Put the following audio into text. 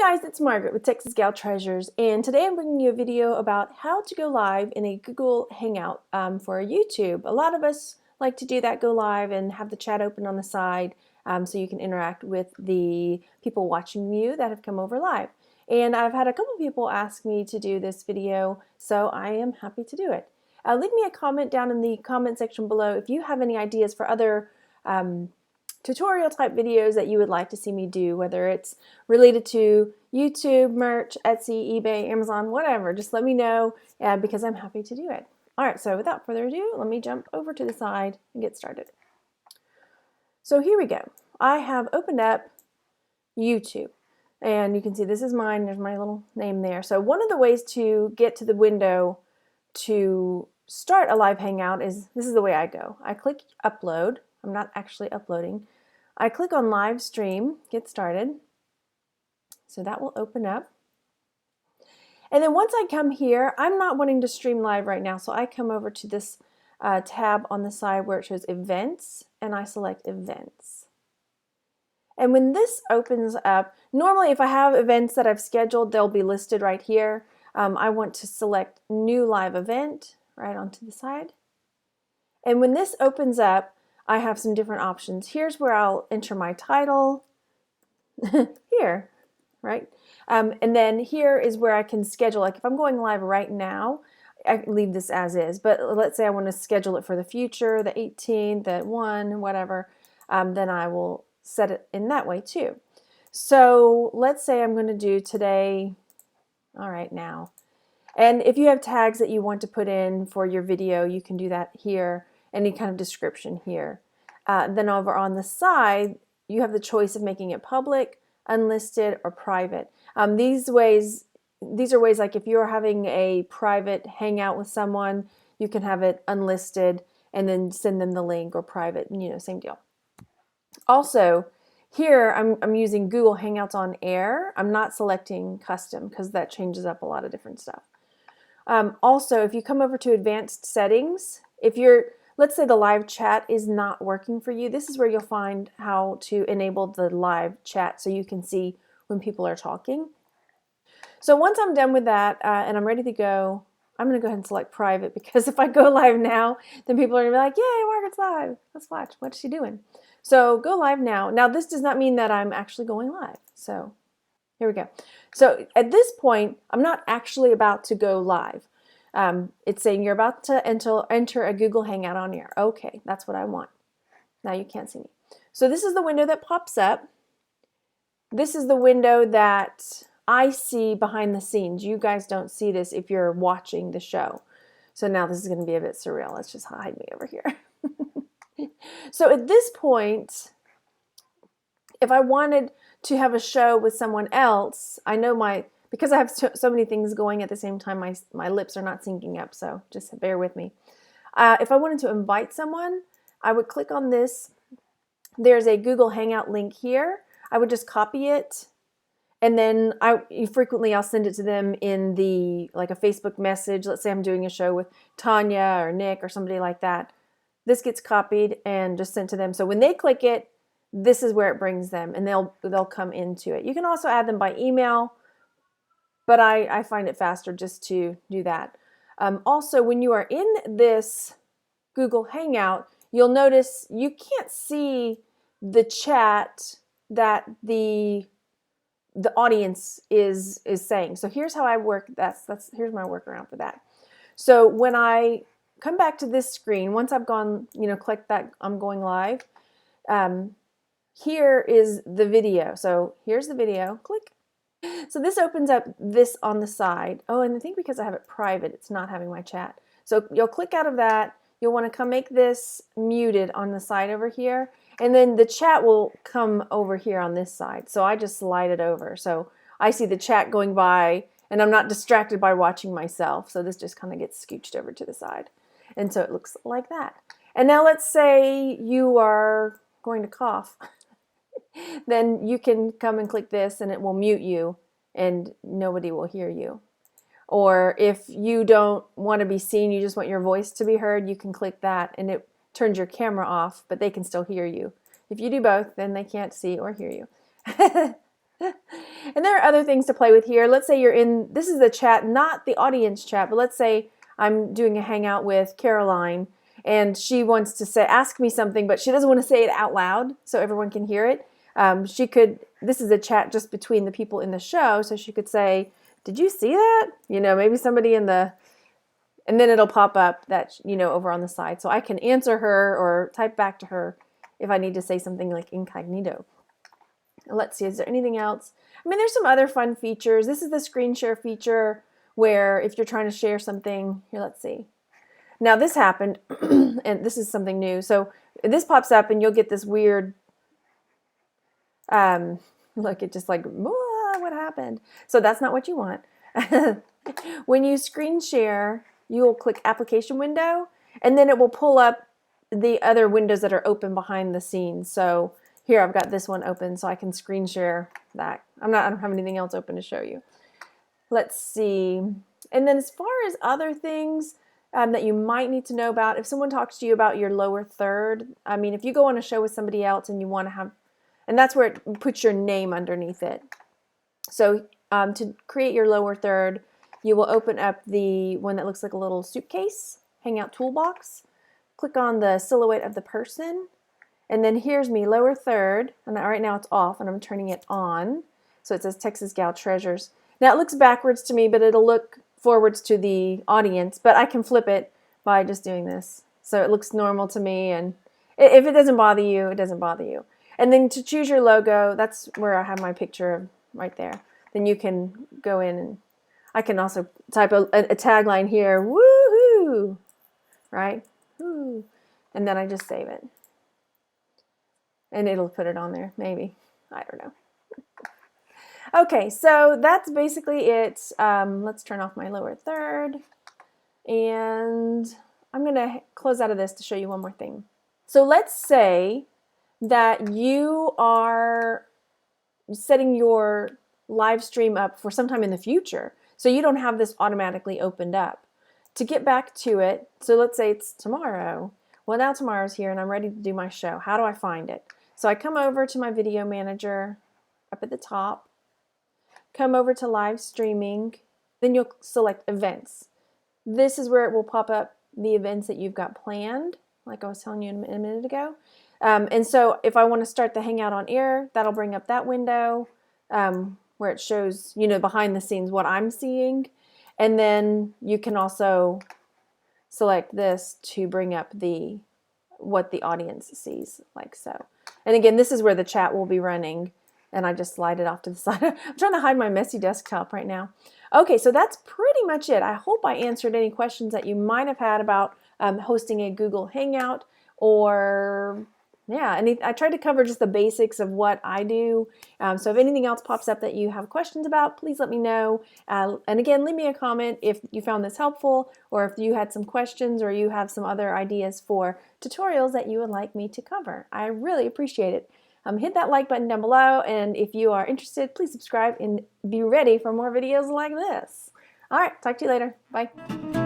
Hi guys, it's Margaret with Texas Gal Treasures, and today I'm bringing you a video about how to go live in a Google Hangout for YouTube. A lot of us like to do that, go live and have the chat open on the side so you can interact with the people watching you that have come over live. And I've had a couple people ask me to do this video, so I am happy to do it. Leave me a comment down in the comment section below if you have any ideas for other tutorial type videos that you would like to see me do, whether it's related to YouTube, merch, Etsy, eBay, Amazon, whatever. Just let me know because I'm happy to do it. All right, so without further ado, let me jump over to the side and get started. So here we go. I have opened up YouTube, and you can see this is mine. There's my little name there. So one of the ways to get to the window to start a live hangout is, this is the way I go. I click upload. I'm not actually uploading. I click on live stream, get started. So that will open up. And then once I come here, I'm not wanting to stream live right now, so I come over to this tab on the side where it shows events, and I select events. And when this opens up, normally if I have events that I've scheduled, they'll be listed right here. I want to select new live event right onto the side. And when this opens up, I have some different options. Here's where I'll enter my title, here, right? And then here is where I can schedule, like if I'm going live right now, I can leave this as is, but let's say I want to schedule it for the future, the 18th, the 1, whatever, then I will set it in that way too. So let's say I'm going to do today, all right, now. And if you have tags that you want to put in for your video, you can do that here. Any kind of description here. Then over on the side, you have the choice of making it public, unlisted, or private. These are ways like if you're having a private hangout with someone, you can have it unlisted and then send them the link, or private, same deal. Also, here I'm using Google Hangouts on Air. I'm not selecting custom because that changes up a lot of different stuff. Also, if you come over to advanced settings, let's say the live chat is not working for you, this is where you'll find how to enable the live chat so you can see when people are talking. So once I'm done with that and I'm ready to go, I'm going to go ahead and select private, because if I go live now, then people are going to be like, yay, Margaret's live. Let's watch. What's she doing? So go live now. Now this does not mean that I'm actually going live. So here we go. So at this point, I'm not actually about to go live. It's saying you're about to enter a Google Hangout on Air. Okay, that's what I want. Now you can't see me. So this is the window that pops up. This is the window that I see behind the scenes. You guys don't see this if you're watching the show. So now this is going to be a bit surreal. Let's just hide me over here. So at this point, if I wanted to have a show with someone else, I know because I have so many things going at the same time, my lips are not syncing up, so just bear with me. If I wanted to invite someone, I would click on this. There's a Google Hangout link here. I would just copy it, and then frequently I'll send it to them in like a Facebook message. Let's say I'm doing a show with Tanya or Nick or somebody like that. This gets copied and just sent to them. So when they click it, this is where it brings them, and they'll come into it. You can also add them by email, but I find it faster just to do that. Also, when you are in this Google Hangout, you'll notice you can't see the chat that the audience is saying. So here's how I work. Here's my workaround for that. So when I come back to this screen, once I've gone, click that I'm going live, here is the video. So here's the video, click. So this opens up this on the side. Oh, and I think because I have it private, it's not having my chat. So you'll click out of that. You'll want to come make this muted on the side over here. And then the chat will come over here on this side. So I just slide it over. So I see the chat going by, and I'm not distracted by watching myself. So this just kind of gets scooched over to the side. And so it looks like that. And now let's say you are going to cough. Then you can come and click this and it will mute you and nobody will hear you. Or if you don't want to be seen, you just want your voice to be heard, you can click that and it turns your camera off, but they can still hear you. If you do both, then they can't see or hear you. And there are other things to play with here. Let's say you're in, this is the chat, not the audience chat, but let's say I'm doing a hangout with Caroline and she wants to say, ask me something, but she doesn't want to say it out loud so everyone can hear it. She could, this is a chat just between the people in the show, so she could say, did you see that? You know, maybe somebody in the, and then it'll pop up that, you know, over on the side. So I can answer her or type back to her if I need to say something like incognito. Let's see, is there anything else? I mean, there's some other fun features. This is the screen share feature where if you're trying to share something, here, let's see. Now this happened, and this is something new. So this pops up and you'll get this weird, look, it just like, what happened? So that's not what you want. When you screen share, you will click application window, and then it will pull up the other windows that are open behind the scenes. So here I've got this one open so I can screen share that. I don't have anything else open to show you. Let's see. And then as far as other things that you might need to know about, if someone talks to you about your lower third, I mean, if you go on a show with somebody else and you want to have, and that's where it puts your name underneath it. So to create your lower third, you will open up the one that looks like a little suitcase, Hangout toolbox. Click on the silhouette of the person. And then here's me, lower third, and right now it's off, and I'm turning it on. So it says Texas Gal Treasures. Now it looks backwards to me, but it'll look forwards to the audience, but I can flip it by just doing this. So it looks normal to me, and if it doesn't bother you, it doesn't bother you. And then to choose your logo, that's where I have my picture right there. Then you can go in, and I can also type a tagline here, woohoo, right? Woo. And then I just save it. And it'll put it on there, maybe. I don't know. Okay, so that's basically it. Let's turn off my lower third. And I'm going to close out of this to show you one more thing. So let's say that you are setting your live stream up for sometime in the future. So you don't have this automatically opened up. To get back to it, so let's say it's tomorrow. Well, now tomorrow's here and I'm ready to do my show. How do I find it? So I come over to my video manager up at the top, come over to live streaming, then you'll select events. This is where it will pop up the events that you've got planned, like I was telling you a minute ago. And so if I want to start the Hangout on air, that'll bring up that window where it shows, you know, behind the scenes what I'm seeing. And then you can also select this to bring up what the audience sees, like so. And again, this is where the chat will be running, and I just slide it off to the side. I'm trying to hide my messy desktop right now. Okay, so that's pretty much it. I hope I answered any questions that you might have had about hosting a Google Hangout, or yeah, and I tried to cover just the basics of what I do. So if anything else pops up that you have questions about, please let me know. And again, leave me a comment if you found this helpful, or if you had some questions, or you have some other ideas for tutorials that you would like me to cover. I really appreciate it. Hit that like button down below, and if you are interested, please subscribe and be ready for more videos like this. All right, talk to you later. Bye.